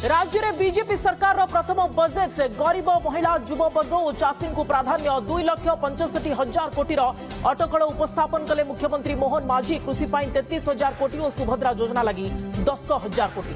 राज्य में बीजेपी सरकार प्रथम बजेट गरीब महिला युववर्ग और चाषी को प्राधान्य 2,65,000 कोटी अटकल उपस्थापन कले मुख्यमंत्री मोहन माझी कृषि 33,000 कोटी और सुभद्रा योजना लगी 10,000 कोटी।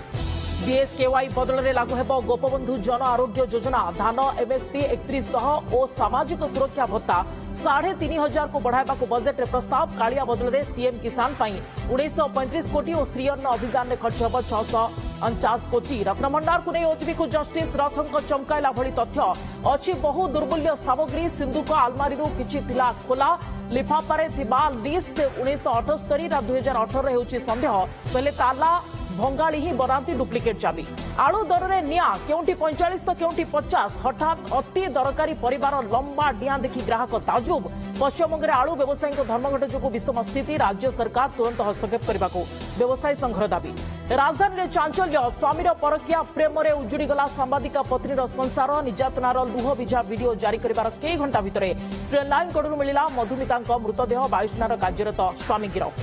बीएसकेवाई बदल में लागू हेब गोपबंधु जन आरोग्य योजना धान एमएसपी 3100 और सामाजिक सुरक्षा भत्ता 3,500 को बढ़ावा को बजेट में प्रस्ताव। कालिया बदल में सीएम किसान 1935 कोटी और श्रीअन्न अभियान में खर्च होब 649 कोटी। रत्नभंडार को नहीं ओचबी को जस्टिस रथों चमकाइला भली तथ्य अच्छी बहु दुर्मूल्य सामग्री सिंधुक आलमारी किछि थिला खोला लिफाफारे थिबा लिस्ट 1978 2018 होछि संदेह पहले ताला भंगाड़ी ही बनाती डुप्लिकेट चाबी। आलू दर में निया केउंटी 45 तो केउंटी 50 हठात अति दरकारी परिवार लंबा डिया देखी ग्राहक ताजुब। पश्चिमबंग में आलू व्यवसायी धर्मघट जो विषम स्थिति राज्य सरकार तुरंत हस्तक्षेप करने को व्यवसायी संघर दाबी। राजधानी में चांचल्य स्वामीर परकिया प्रेम में उजुड़ीगला सांबादिका पत्नीर संसार निर्यातनार लुह विझा वीडियो जारी कर कई घंटा भितर ट्रेन लाइन कड़ू मिला मधुमिता मृतदेह वायुसेनार कार्यरत स्वामी गिरफ।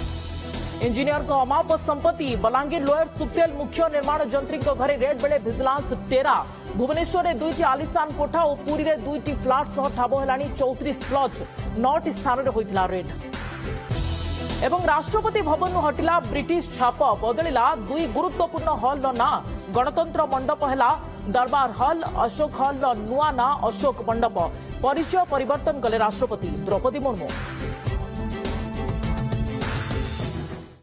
इंजीनियर को अमाप संपत्ति बलांगीर लोयर सुक्तेल मुख्य निर्माण जंत्री घरे रेड बेले भिजिलांस टेरा। भुवनेश्वर में 2टी आलिशान कोठा और पुरी में 2टी फ्लाट सह ठाब हेलानी 34 प्लॉट 9टी स्थान में होइथिला रेड। एवं राष्ट्रपति भवन हटिला ब्रिटिश छाप बदलिला 2 गुरुत्वपूर्ण हॉल ना गणतंत्र मंडप हेला दरबार हॉल अशोक हॉल नुआ ना अशोक मंडप। परिचय परिवर्तन कले राष्ट्रपति द्रौपदी मुर्मू।